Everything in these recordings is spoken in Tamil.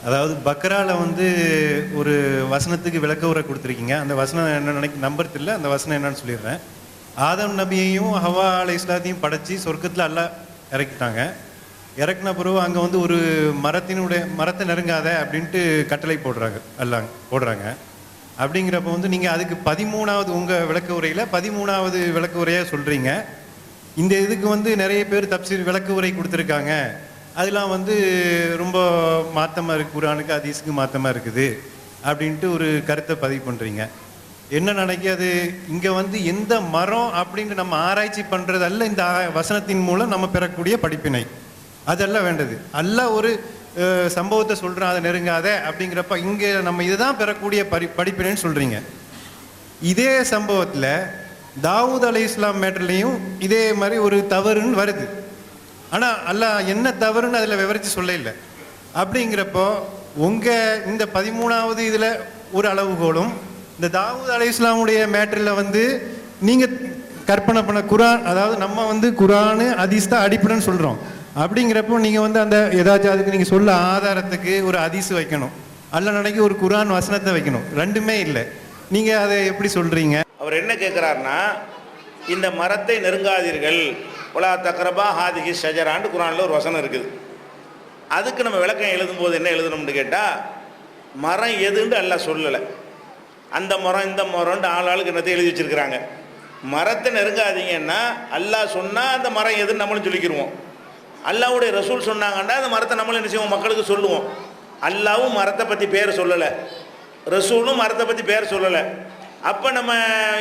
அதாவது பக்ராவில் வந்து ஒரு வசனத்துக்கு விளக்க உரை கொடுத்துருக்கீங்க. அந்த வசனம் என்ன நம்பர் தெரியல, அந்த வசனம் என்னன்னு சொல்லிடுறேன். ஆதம் நபியையும் ஹவா அலை இஸ்லாத்தையும் படைச்சி சொர்க்கத்தில் எல்லாம் இறக்கிட்டாங்க. இறக்குன பிறகு அங்கே வந்து ஒரு மரத்தை நெருங்காத அப்படின்ட்டு கட்டளை போடுறாங்க. அப்படிங்கிறப்ப வந்து நீங்கள் அதுக்கு 13வது உங்கள் விளக்க உரையில் 13வது விளக்க உரையாக சொல்கிறீங்க. இந்த இதுக்கு வந்து நிறைய பேர் தப்சீர் விளக்க உரை கொடுத்துருக்காங்க. அதெல்லாம் வந்து ரொம்ப மாற்றமாக இருக்குது, குர்ஆனுக்கு ஹதீஸுக்கு மாற்றமாக இருக்குது அப்படின்ட்டு ஒரு கருத்தை பதிவு பண்ணுறீங்க. என்ன நினைக்காது, இங்கே வந்து எந்த மரம் அப்படின்ட்டு நம்ம ஆராய்ச்சி பண்ணுறது அல்ல, இந்த வசனத்தின் மூலம் நம்ம பெறக்கூடிய படிப்பினை அதெல்லாம் வேண்டது அல்ல. ஒரு சம்பவத்தை சொல்கிறோம், அதை நெருங்காத அப்படிங்கிறப்ப இங்கே நம்ம இதுதான் பெறக்கூடிய படிப்பினைன்னு சொல்கிறீங்க. இதே சம்பவத்தில் தாவூத் அலை இஸ்லாம் மேட்டர்லேயும் இதே மாதிரி ஒரு தவறுன்னு வருது. ஆனால் அல்லாஹ் என்ன தவறுன்னு அதில் விவரித்து சொல்ல இல்லை. அப்படிங்கிறப்போ உங்கள் இந்த 13வது இதில் ஒரு அளவுகோலும், இந்த தாவூத் அலை இஸ்லாமுடைய மேட்டரில் வந்து நீங்கள் கற்பனை பண்ண குர்ஆன், அதாவது நம்ம வந்து குர்ஆனு ஹதீஸ் தான் அடிப்படைன்னு சொல்கிறோம். அப்படிங்கிறப்போ நீங்கள் வந்து அந்த ஏதாச்சும் அதுக்கு நீங்கள் சொல்ல ஆதாரத்துக்கு ஒரு ஹதீஸ் வைக்கணும், அல்ல நினைக்க ஒரு குர்ஆன் வசனத்தை வைக்கணும். ரெண்டுமே இல்லை. நீங்கள் அதை எப்படி சொல்கிறீங்க? அவர் என்ன கேட்குறாருன்னா, இந்த மரத்தை நெருங்காதீர்கள், ஒலா தக்ரபா ஹாதிஹி ஷஜரான்னு குர்ஆனில் ஒரு வசனம் இருக்குது. அதுக்கு நம்ம விளக்கம் எழுதும்போது என்ன எழுதணும்னு கேட்டால், மரம் எதுன்னு அல்லாஹ் சொல்லலை. அந்த மரம் இந்த மரம்னு ஆளுக்கு என்னத்தை எழுதி வச்சுருக்கிறாங்க. மரத்தை நெருங்காதீங்கன்னா அல்லாஹ் சொன்னால் அந்த மரம் எதுன்னு நம்மளும் சொல்லிக்கிடுவோம். அல்லாஹ்வுடைய ரசூல் சொன்னாங்கன்னா அந்த மரத்தை நம்மளும் என்ன செய்வோம், மக்களுக்கு சொல்லுவோம். அல்லாவும் மரத்தை பற்றி பேர் சொல்லலை, ரசூலும் மரத்தை பற்றி பேர் சொல்லலை. அப்போ நம்ம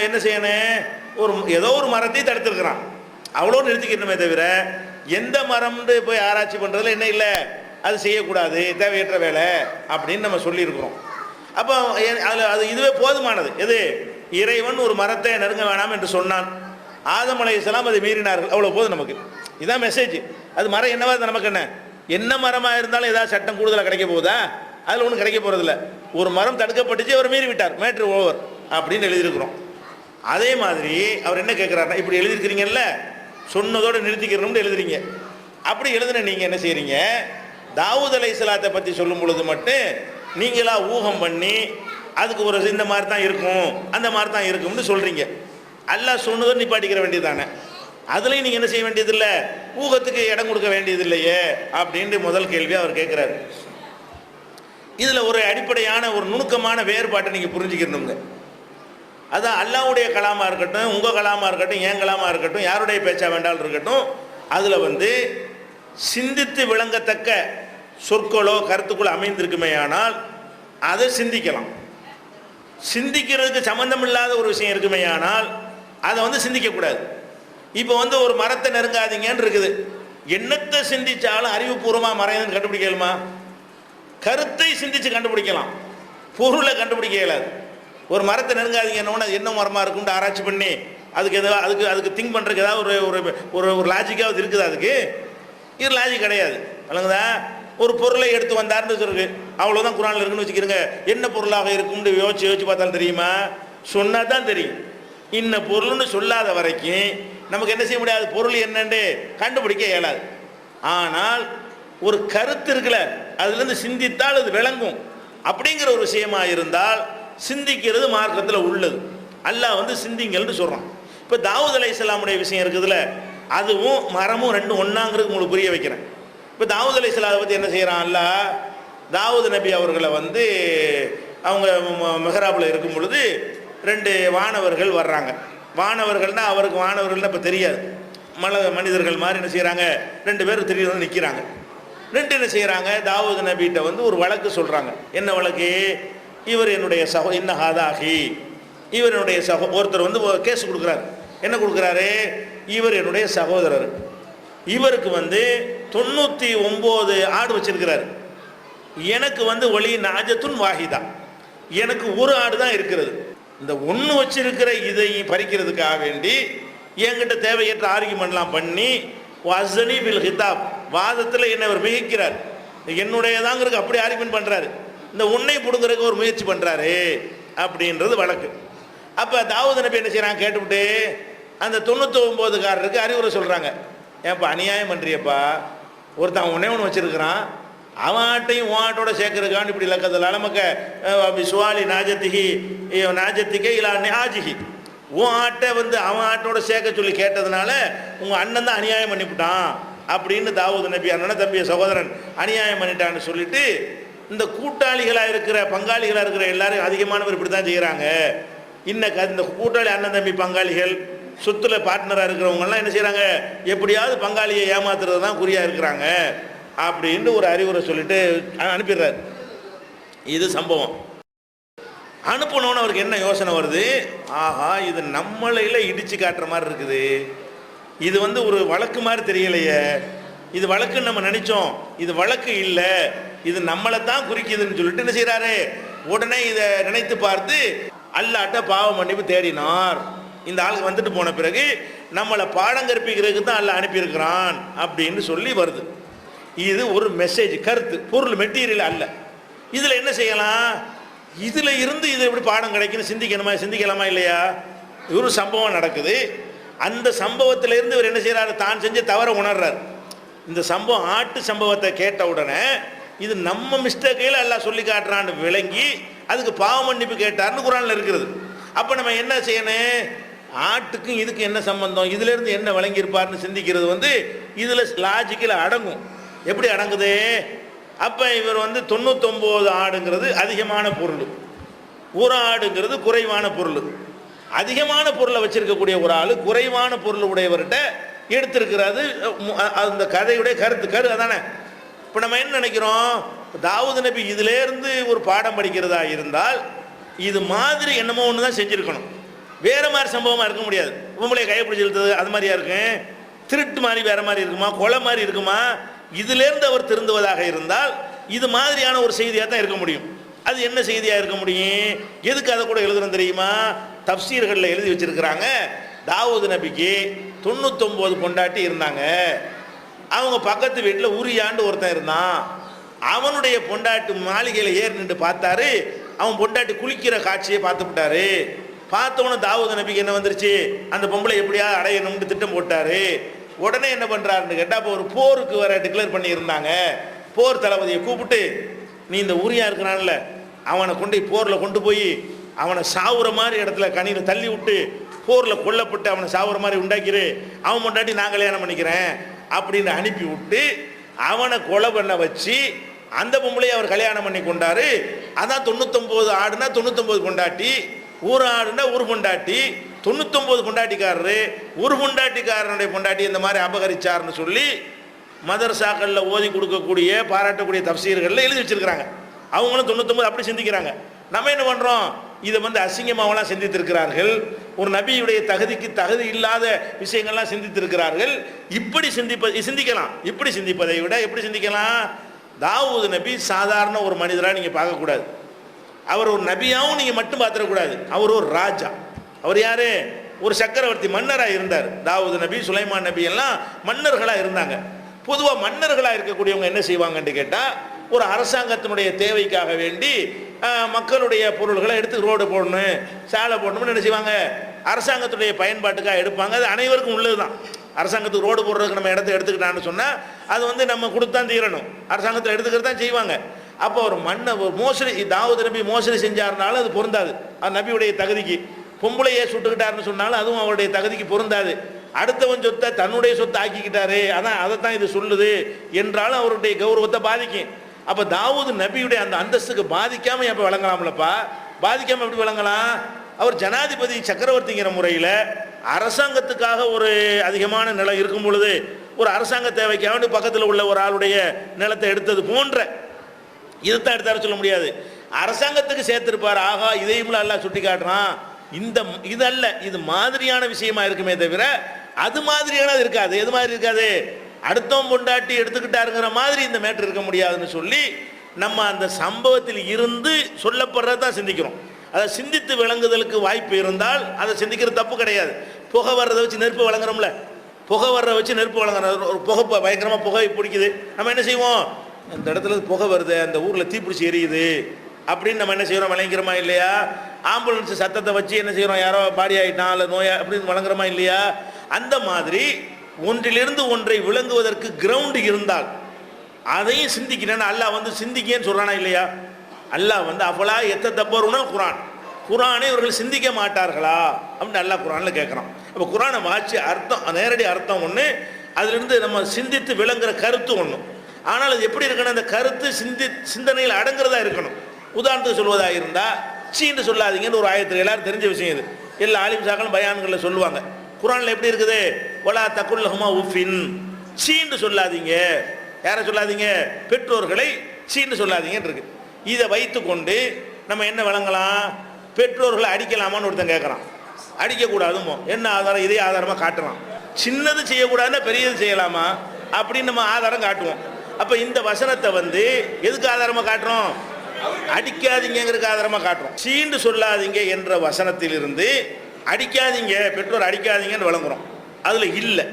என்ன செய்யணும், ஏதோ ஒரு மரத்தையும் தடுத்துருக்குறான், அவ்வளோ நிறுத்திக்கணுமே தவிர எந்த மரம்னு போய் ஆராய்ச்சி பண்ணுறதுல என்ன இல்லை, அது செய்யக்கூடாது, தேவையற்ற வேலை அப்படின்னு நம்ம சொல்லியிருக்கிறோம். அப்போ அதில் அது இதுவே போதுமானது. எது, இறைவன் ஒரு மரத்தை நெருங்க வேணாம் என்று சொன்னான், ஆதம் அலைஹிஸ்ஸலாம் அதை மீறினார்கள், அவ்வளோ போதும் நமக்கு. இதான் மெசேஜ். அது மரம் என்னவா நமக்கு என்ன மரமாக இருந்தாலும் ஏதாவது சட்டம் கூடுதலாக கிடைக்க போகுதா? அதில் ஒன்றும் கிடைக்க போகிறதில்ல. ஒரு மரம் தடுக்கப்பட்டுச்சு, அவர் மீறி விட்டார், மேட்ரு ஓவர் அப்படின்னு எழுதியிருக்கிறோம். அதே மாதிரி அவர் என்ன கேட்குறாருன்னா, இப்படி எழுதியிருக்கிறீங்கல்ல, சொன்னதோடு நிறுத்திக்கிறோம்னு எழுதுறீங்க. அப்படி எழுதுன நீங்கள் என்ன செய்கிறீங்க, தாவூத் அலைஹிஸ்ஸலாத்தை பற்றி சொல்லும் பொழுது மட்டும் நீங்களா ஊகம் பண்ணி அதுக்கு ஒரு இந்த மாதிரி தான் இருக்கும், அந்த மாதிரி தான் இருக்கும்னு சொல்கிறீங்க. அல்லாஹ் சொன்னதோடு நிப்பாட்டிக்கிற வேண்டியதானே. அதுலேயும் நீங்கள் என்ன செய்ய வேண்டியதில்லை, ஊகத்துக்கு இடம் கொடுக்க வேண்டியதில்லையே அப்படின்ட்டு முதல் கேள்வியாக அவர் கேட்குறாரு. இதில் ஒரு அடிப்படையான ஒரு நுணுக்கமான வேறுபாட்டை நீங்கள் புரிஞ்சுக்கணுங்க. அதான் அல்லாஹ்வுடைய கலாமாக இருக்கட்டும், உங்கள் கலாமாக இருக்கட்டும், என் கலாமாக இருக்கட்டும், யாருடைய பேச்சா வேண்டாலும் இருக்கட்டும், அதில் வந்து சிந்தித்து விளங்கத்தக்க சொற்களோ கருத்துக்களோ அமைந்திருக்குமே ஆனால் அதை சிந்திக்கலாம். சிந்திக்கிறதுக்கு சம்மந்தம் இல்லாத ஒரு விஷயம் இருக்குமே ஆனால் அதை வந்து சிந்திக்கக்கூடாது. இப்போ வந்து ஒரு மரத்தை நெருங்காதீங்கன்னு இருக்குது, என்னத்தை சிந்திச்சாலும் அறிவுபூர்வமாக மரம் கண்டுபிடிக்கலுமா? கருத்தை சிந்திச்சு கண்டுபிடிக்கலாம், பொருளை கண்டுபிடிக்க இயலாது. ஒரு மரத்தை நெருங்காதீங்கன்னா அது என்ன மரமாக இருக்கும்னு ஆராய்ச்சி பண்ணி அதுக்கு எதாவது அதுக்கு திங்க் பண்ணுறதுக்கு ஏதாவது ஒரு ஒரு ஒரு லாஜிக்காவது இருக்குது? அதுக்கு இது லாஜிக் கிடையாது. வழங்குதா? ஒரு பொருளை எடுத்து வந்தார்னு இருக்கு, அவ்வளோதான் குர்ஆனில் இருக்குன்னு வச்சுக்கிறோங்க. என்ன பொருளாக இருக்கும்னு யோசிச்சு பார்த்தாலும் தெரியுமா? சொன்னால் தான் தெரியும். இன்ன பொருள்னு சொல்லாத வரைக்கும் நமக்கு என்ன செய்ய முடியாது, பொருள் என்னன்னு கண்டுபிடிக்க இயலாது. ஆனால் ஒரு கருத்து இருக்குல்ல, அதுலேருந்து சிந்தித்தால் அது விளங்கும். அப்படிங்கிற ஒரு விஷயமா இருந்தால் சிந்திக்கிறது மார்க்கத்தில் உள்ளது. அல்லாஹ் வந்து சிந்திங்கள்னு சொல்கிறான். இப்போ தாவூத் அலைஹிஸ்ஸலாமுடைய விஷயம் இருக்குதுல்ல, அதுவும் மரமும் ரெண்டும் ஒன்றாங்கிறது உங்களுக்கு புரிய வைக்கிறேன். இப்போ தாவூத் அலைஹிஸ்ஸலாத்தை பற்றி என்ன செய்கிறான் அல்லாஹ், தாவூத் நபி அவர்களை வந்து அவங்க மெஹராபில் இருக்கும் பொழுது 2 வானவர்கள் வர்றாங்க. வானவர்கள்னால் அவருக்கு வானவர்கள்னால் இப்போ தெரியாது, மனிதர்கள் மாதிரி என்ன செய்கிறாங்க, 2 பேர் திடீர்னு நிற்கிறாங்க. 2 என்ன செய்கிறாங்க, தாவூத் நபிகிட்ட வந்து ஒரு வழக்கு சொல்கிறாங்க. என்ன வழக்கு? இவர் என்னுடைய இன்னஹாதாகி, இவர் என்னுடைய ஒருத்தர் வந்து கேஸ் கொடுக்குறாரு. என்ன கொடுக்குறாரு? இவர் என்னுடைய சகோதரர், இவருக்கு வந்து 99 ஆடு வச்சிருக்கிறார், எனக்கு வந்து ஒலி நாஜத்துன் வாஹிதா, எனக்கு ஒரு ஆடு தான் இருக்கிறது. இந்த ஒன்று வச்சிருக்கிற இதை பறிக்கிறதுக்காக வேண்டி என்கிட்ட தேவையற்ற ஆர்கியூமெண்ட்லாம் பண்ணி வசனி பில் ஹிதாப், வாதத்தில் என்னை அவர் மிகிக்கிறார், என்னுடையதாங்கிறதுக்கு அப்படி ஆர்கியூமெண்ட் பண்ணுறாரு, இந்த உன்னை பிடுங்கிறதுக்கு ஒரு முயற்சி பண்ணுறாரு அப்படின்றது வழக்கு. அப்போ தாவூத் நபி என்ன செய்கிறாங்க, கேட்டுவிட்டு அந்த 99காரருக்கு அறிவுரை சொல்கிறாங்க. ஏன்ப்பா அநியாயம் பண்ணுறியப்பா, ஒருத்தன் ஒன்றே ஒன்று வச்சுருக்கிறான், அவன் ஆட்டையும் உன் ஆட்டோட சேர்க்கறதுக்கான்னு இப்படி லக்கத்தில் அலமக்க சுவாலி நாஜத்திக்கே இல்லா நியாஜிகி, உன் ஆட்டை வந்து அவன் ஆட்டோட சேர்க்க சொல்லி கேட்டதுனால உங்கள் அண்ணன் தான் அநியாயம் பண்ணிவிட்டான் அப்படின்னு தாவூது நபி அண்ணன் தம்பிய சகோதரன் அநியாயம் பண்ணிட்டான்னு சொல்லிட்டு இந்த கூட்டாளிகளாக இருக்கிற பங்காளிகளாக இருக்கிற எல்லாரும் அதிகமானவர் இப்படி தான் செய்கிறாங்க. இந்த கூட்டாளி அண்ணன் தம்பி பங்காளிகள் சொத்துல பார்ட்னராக இருக்கிறவங்கலாம் என்ன செய்கிறாங்க, எப்படியாவது பங்காளியை ஏமாத்துறது தான் குறியாக இருக்கிறாங்க அப்படின்னு ஒரு அறிவுரை சொல்லிட்டு அனுப்பிடுறாரு. இது சம்பவம். அனுப்பணும்னு அவருக்கு என்ன யோசனை வருது, ஆஹா இது நம்மளையில இடிச்சு காட்டுற மாதிரி இருக்குது, இது வந்து ஒரு வழக்கு மாதிரி தெரியலையே, இது வழக்குன்னு நம்ம நினைச்சோம், இது வழக்கு இல்லை, இது நம்மளை தான் குறிக்குதுன்னு சொல்லிட்டு என்ன செய்யறாரு, உடனே இதை நினைத்து பார்த்து அல்லாட்ட பாவ மன்னிப்பு தேடினார். இந்த ஆளுக்கு வந்துட்டு போன பிறகு நம்மளை பாடம் கற்பிக்கிறதுக்கு தான் அல்ல அனுப்பியிருக்கிறான் அப்படின்னு சொல்லி வருது. இது ஒரு மெசேஜ், கருத்து, பொருள், மெட்டீரியல் அல்ல. இதில் என்ன செய்யலாம், இதில் இருந்து இது எப்படி பாடம் கிடைக்குன்னு சிந்திக்கலாமா இல்லையா? ஒரு சம்பவம் நடக்குது, அந்த சம்பவத்திலிருந்து இவர் என்ன செய்கிறாரு, தான் செஞ்ச தவற உணர்றார். இந்த சம்பவம் ஆட்டு சம்பவத்தை கேட்ட உடனே இது நம்ம மிஸ்டேக்கையில் எல்லாம் சொல்லி காட்டுறான்னு விளங்கி அதுக்கு பாவ மன்னிப்பு கேட்டார்னு குரானில் இருக்கிறது. அப்போ நம்ம என்ன செய்யணும், ஆட்டுக்கும் இதுக்கு என்ன சம்பந்தம், இதிலேருந்து என்ன வழங்கியிருப்பார்னு சிந்திக்கிறது வந்து இதில் லாஜிக்கில் அடங்கும். எப்படி அடங்குது, அப்போ இவர் வந்து 99 ஆடுங்கிறது அதிகமான பொருள், ஒரு ஆடுங்கிறது குறைவான பொருள். அதிகமான பொருளை வச்சிருக்கக்கூடிய ஒரு ஆள் குறைவான பொருள் உடையவர்கிட்ட எடுத்திருக்கிறது அந்த கதையுடைய கரு அதானே. இப்போ நம்ம என்ன நினைக்கிறோம், தாவூது நபி இதிலேருந்து ஒரு பாடம் படிக்கிறதா இருந்தால் இது மாதிரி என்னமோ ஒன்று தான் செஞ்சுருக்கணும், வேறு மாதிரி சம்பவமாக இருக்க முடியாது. உங்களைய கைப்பிடிச்சி இழுத்தது அது மாதிரியா இருக்கு, திருட்டு மாதிரி வேறு மாதிரி இருக்குமா, கொலை மாதிரி இருக்குமா, இதிலேருந்து அவர் திருந்துவதாக இருந்தால் இது மாதிரியான ஒரு செய்தியாக தான் இருக்க முடியும். அது என்ன செய்தியாக இருக்க முடியும், எதுக்கு அதை கூட எழுதுறோம் தெரியுமா, தப்சீர்களில் எழுதி வச்சிருக்கிறாங்க. தாவூது நபிக்கு 99 பொண்டாட்டி இருந்தாங்க, அவங்க பக்கத்து வீட்டில் உரியாண்டு ஒருத்தன் இருந்தான், அவனுடைய பொண்டாட்டி மாளிகையில் ஏறி நின்று பார்த்தாரு, அவன் பொண்டாட்டி குளிக்கிற காட்சியை பார்த்து விட்டாரு. பார்த்தவொன்னே தாவூது நபிக்கு என்ன வந்துருச்சு, அந்த பொம்பளை எப்படியா அடையணும்னு திட்டம் போட்டாரு. உடனே என்ன பண்ணுறாருன்னு கேட்டால், இப்போ ஒரு போருக்கு வர டிக்ளேர் பண்ணியிருந்தாங்க, போர் தளபதியை கூப்பிட்டு நீ இந்த உரியா இருக்கிறான்ல அவனை போரில் கொண்டு போய் அவனை சாவுற மாதிரி இடத்துல கனியில் தள்ளி விட்டு போரில் கொல்லப்பட்டு அவனை சாவுற மாதிரி உண்டாக்கிரு, அவன் பொண்டாட்டி நான் கல்யாணம் பண்ணிக்கிறேன் அப்படின்னு அனுப்பி விட்டு அவனை கொலை பண்ண வச்சு அந்த பொம்பளையை அவர் கல்யாணம் பண்ணி கொண்டாரு. அதான் 99 ஆடுனா 99 பொண்டாட்டி, ஒரு ஆடுனா ஒரு பொண்டாட்டி, 99 பொண்டாட்டிக்காரரு, ஒரு பொண்டாட்டிக்காரனுடைய பொண்டாட்டி இந்த மாதிரி அபகரிச்சார்னு சொல்லி மதரசாக்களில் ஓதி கொடுக்கக்கூடிய பாராட்டக்கூடிய தப்சீர்களில் எழுதி வச்சிருக்கிறாங்க. அவங்களும் 99 அப்படி சிந்திக்கிறாங்க. நம்ம என்ன பண்ணுறோம், இதை வந்து அசிங்கமாவெல்லாம் சிந்தித்திருக்கிறார்கள், ஒரு நபியுடைய தகுதி இல்லாத விஷயங்கள்லாம் சிந்தித்திருக்கிறார்கள். இப்படி சிந்திக்கலாம். இப்படி சிந்திப்பதை விட எப்படி சிந்திக்கலாம், தாவூது நபி சாதாரண ஒரு மனிதராக நீங்கள் பார்க்கக்கூடாது, அவர் ஒரு நபியாகவும் நீங்கள் மட்டும் பார்த்துடக்கூடாது, அவர் ஒரு ராஜா. அவர் யார், ஒரு சக்கரவர்த்தி மன்னராக இருந்தார். தாவூது நபி, சுலைமான் நபி எல்லாம் மன்னர்களாக இருந்தாங்க. பொதுவாக மன்னர்களாக இருக்கக்கூடியவங்க என்ன செய்வாங்கன்னு கேட்டால், ஒரு அரசாங்கத்தினுடைய தேவைக்காக வேண்டி மக்களுடைய பொருள்களை எடுத்து ரோடு போடணும், சாலை போடணும்னு என்ன செய்வாங்க, அரசாங்கத்துடைய பயன்பாட்டுக்காக எடுப்பாங்க. அது அனைவருக்கும் உள்ளது தான். அரசாங்கத்துக்கு ரோடு போடுறதுக்கு நம்ம இடத்த எடுத்துக்கிட்டான்னு சொன்னால் அது வந்து நம்ம கொடுத்தான் தீரணும், அரசாங்கத்தில் எடுத்துக்கிறது தான் செய்வாங்க. அப்போ ஒரு மோசடி, தாவூது நபி மோசடி செஞ்சாருனாலும் அது பொருந்தாது, அது நபியுடைய தகுதிக்கு. பொம்பளையே சுட்டுக்கிட்டாருன்னு சொன்னாலும் அதுவும் அவருடைய தகுதிக்கு பொருந்தாது. அடுத்தவன் சொத்தை தன்னுடைய சொத்தை ஆக்கிக்கிட்டாரு, அதான் அதைத்தான் இது சொல்லுது என்றாலும் அவருடைய கௌரவத்தை பாதிக்கும். அப்போ தாவூது நபியுடைய அந்த அந்தஸ்துக்கு பாதிக்காமல் எப்போ வழங்கலாம்லப்பா, பாதிக்காமல் எப்படி வழங்கலாம், அவர் ஜனாதிபதி சக்கரவர்த்திங்கிற முறையில் அரசாங்கத்துக்காக ஒரு அதிகமான நிலம் இருக்கும் பொழுது ஒரு அரசாங்க தேவைக்காக பக்கத்தில் உள்ள ஒரு ஆளுடைய நிலத்தை எடுத்தது போன்ற இதைத்தான் எடுத்தாரு சொல்ல முடியாது. அரசாங்கத்துக்கு சேர்த்திருப்பார், ஆகா இதையும் அல்லாஹ் சுட்டி காட்டுறான், இதல்ல இது மாதிரியான விஷயமா இருக்குமே தவிர அது மாதிரியானது இருக்காது. எது மாதிரி இருக்காது, அடுத்தவன் பொண்டாட்டி எடுத்துக்கிட்டாருங்கிற மாதிரி இந்த மேட்டர் இருக்க முடியாதுன்னு சொல்லி நம்ம அந்த சம்பவத்தில் இருந்து சொல்லப்படுறதான் சிந்திக்கிறோம். அதை சிந்தித்து விளங்குதலுக்கு வாய்ப்பு இருந்தால் அதை சிந்திக்கிறது தப்பு கிடையாது. புகை வர்றதை வச்சு நெருப்பு வழங்குறோம்ல, புகை வர்றதை வச்சு நெருப்பு வழங்குற ஒரு புகை பயங்கரமாக புகை பிடிக்குது, நம்ம என்ன செய்வோம், அந்த இடத்துல புகை வருது, அந்த ஊரில் தீப்பிடிச்சி எரியுது அப்படின்னு நம்ம என்ன செய்கிறோம், வழங்குறோமா இல்லையா? ஆம்புலன்ஸ் சத்தத்தை வச்சு என்ன செய்கிறோம், யாரோ பாடி ஆகிட்டான் இல்லை நோயா அப்படின்னு வழங்குறோமா இல்லையா? அந்த மாதிரி ஒன்றிலிருந்து ஒன்றை விளங்குவதற்கு கிரவுண்டு இருந்தால் அதையும் சிந்திக்கிறேன்னு அல்லாஹ் வந்து சிந்திக்கன்னு சொல்றானா இல்லையா? அல்லாஹ் வந்து அஃபலா யத்ததப்பருனல் குர்ஆன், குர்ஆனை இவர்கள் சிந்திக்க மாட்டார்களா அப்படின்னு அல்லாஹ் குர்ஆன்ல கேட்குறான். அப்போ குர்ஆனை வாட்சி அர்த்தம், நேரடி அர்த்தம் ஒன்று, அதிலிருந்து நம்ம சிந்தித்து விளங்குற கருத்து ஒன்று. ஆனால் அது எப்படி இருக்கணும்? அந்த கருத்து சிந்தனையில் அடங்குறதா இருக்கணும். உதாரணத்துக்கு சொல்வதா இருந்தால் சீன்னு சொல்லாதீங்கன்னு ஒரு ஆயத்தில் எல்லாரும் தெரிஞ்ச விஷயம் இது. எல்லா ஆலிம் சாக்களும் பயான்களில் சொல்லுவாங்க. குர்ஆனில் எப்படி இருக்குது? வலா தகுல்லஹுமா உஃபின், சீன்னு சொல்லாதீங்க. யாரை சொல்லாதீங்க? பெற்றோர்களை சீன்னு சொல்லாதீங்கன்னு இருக்கு. இதை வைத்துக்கொண்டு நம்ம என்ன விளங்கலாம்? பெற்றோர்களை அடிக்கலாமான்னு ஒருத்தன் கேட்குறான். அடிக்கக்கூடாதுமோ, என்ன ஆதாரம்? இதே ஆதாரமாக காட்டுறான். சின்னது செய்யக்கூடாதுன்னா பெரியது செய்யலாமா அப்படின்னு நம்ம ஆதாரம் காட்டுவோம். அப்போ இந்த வசனத்தை வந்து எதுக்கு ஆதாரமாக காட்டுறோம்? அடிக்காதீங்கிறதுக்கு ஆதாரமாக காட்டுறோம். சீண்டு சொல்லாதீங்க என்ற வசனத்திலிருந்து அடிக்காதீங்க, பெற்றோர் அடிக்காதீங்கன்னு வழங்குறோம். அதில் இல்லை.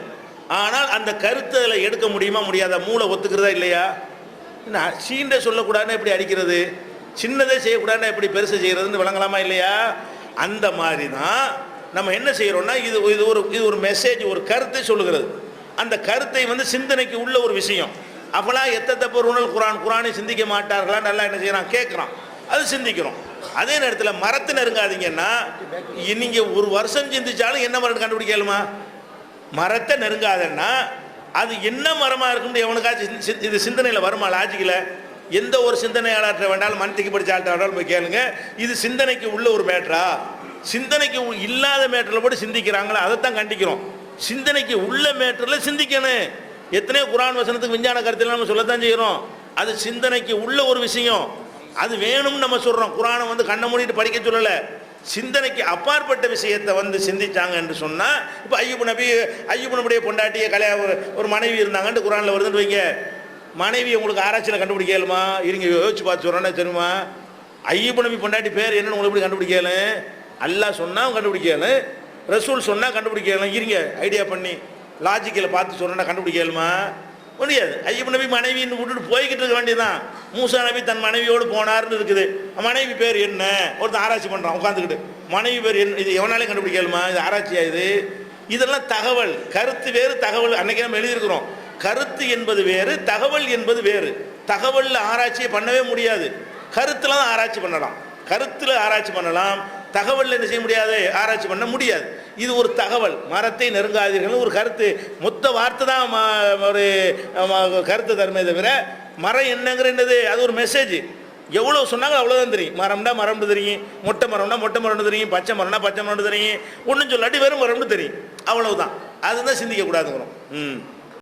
ஆனால் அந்த கருத்தை அதில் எடுக்க முடியுமா முடியாதா? மூளை ஒத்துக்கிறதா இல்லையா? சீண்டை சொல்லக்கூடாதுன்னு எப்படி அடிக்கிறது? சின்னதே செய்யக்கூடாதுன்னா எப்படி பெருசு செய்கிறதுன்னு விளங்கலாமா இல்லையா? அந்த மாதிரி தான் நம்ம என்ன செய்கிறோம்னா, இது ஒரு மெசேஜ், ஒரு கருத்தை சொல்லுகிறது. அந்த கருத்தை வந்து சிந்தனைக்கு உள்ள ஒரு விஷயம். அப்போலாம் எத்தப்பொருள் குர்ஆனை சிந்திக்க மாட்டார்களா? நல்லா என்ன செய்யறான்? கேட்குறான். அது சிந்திக்கிறோம். அதே நேரத்தில் மரத்தை நெருங்காதீங்கன்னா, நீங்கள் ஒரு வருஷம் சிந்திச்சாலும் என்ன மரம் கண்டுபிடிக்கலுமா? மரத்தை நெருங்காதன்னா அது என்ன மரமாக இருக்குன்னு எவனுக்காச்சும் இது சிந்தனையில் வருமா? லாஜிக்கில் எந்த ஒரு சிந்தனையாளர்கிட்ட வேண்டாலும் மனத்துக்கு படிச்ச ஆள்கிட்ட வேண்டாலும் போய் கேளுங்க. இது சிந்தனைக்கு உள்ள ஒரு மேட்டரா? சிந்தனைக்கு இல்லாத மேட்டரில் போட்டு சிந்திக்கிறாங்களா? அதைத்தான் கண்டிக்கிறோம். சிந்தனைக்கு உள்ள மேட்டரில் சிந்திக்கணும். எத்தனையோ குர்ஆன் வசனத்துக்கு விஞ்ஞான கருத்தில் நம்ம சொல்லத்தான் செய்கிறோம். அது சிந்தனைக்கு உள்ள ஒரு விஷயம். அது வேணும்னு நம்ம சொல்கிறோம். குர்ஆனை வந்து கண்ணை மூடிட்டு படிக்க சொல்லலை. சிந்தனைக்கு அப்பாற்பட்ட விஷயத்தை வந்து சிந்திச்சாங்க என்று சொன்னால், இப்போ ஐயூப் நபியுடைய பொண்டாட்டிய ஒரு மனைவி இருந்தாங்கன்ட்டு குர்ஆனில் வருதுன்னு வைங்க. மனைவி உங்களுக்கு ஆராய்ச்சியில் கண்டுபிடிக்கலுமா? இருங்க யோசிச்சு பார்த்து சொல்கிறேன்னா தெரியுமா? ஐயூப் நபி பொண்டாட்டி பேர் என்னன்னு உங்களுக்கு எப்படி கண்டுபிடிக்கலும்? அல்லாஹ் சொன்னால் கண்டுபிடிக்கலும், ரசூல் சொன்னால் கண்டுபிடிக்கலும். இருங்க ஐடியா பண்ணி லாஜிக்கில் பார்த்து சொல்கிறேன்னா கண்டுபிடிக்கலுமா? முடியாது. ஐயூப் நபி மனைவின்னு விட்டுட்டு போய்கிட்டு இருக்க வேண்டியதான். மூசா நபி தன் மனைவியோடு போனார்னு இருக்குது. மனைவி பேர் என்ன? ஒருத்தன் ஆராய்ச்சி பண்ணுறான் உட்காந்துக்கிட்டு. மனைவி பேர் என்ன? இது எவனாலே கண்டுபிடிக்கலுமா? இது ஆராய்ச்சியா? இதெல்லாம் தகவல். கருத்து வேறு, தகவல். அன்னைக்கு நம்ம எழுதியிருக்கிறோம். கருத்து என்பது வேறு, தகவல் என்பது வேறு. தகவலில் ஆராய்ச்சியை பண்ணவே முடியாது. கருத்தில் தான் ஆராய்ச்சி பண்ணலாம். கருத்தில் ஆராய்ச்சி பண்ணலாம், தகவலில் என்ன செய்ய முடியாது? ஆராய்ச்சி பண்ண முடியாது. இது ஒரு தகவல். மரத்தை நெருங்காதீர்கள் ஒரு கருத்து. மொத்த வார்த்தை தான் ஒரு கருத்து தருமே தவிர மரம் என்னங்கிற என்னது? அது ஒரு மெசேஜ். எவ்வளோ சொன்னாங்க அவ்வளோதான் தெரியும். மரம்னா மரம்னு தெரியும், மொட்டை மரம்னு தெரியும், பச்சை மரம்னா பச்சை மரம்னு தெரியும், ஒன்றும் சொல்லாட்டி வெறும் மரம்னு தெரியும். அவ்வளவுதான். அதுதான் சிந்திக்கக்கூடாதுங்கிறோம்.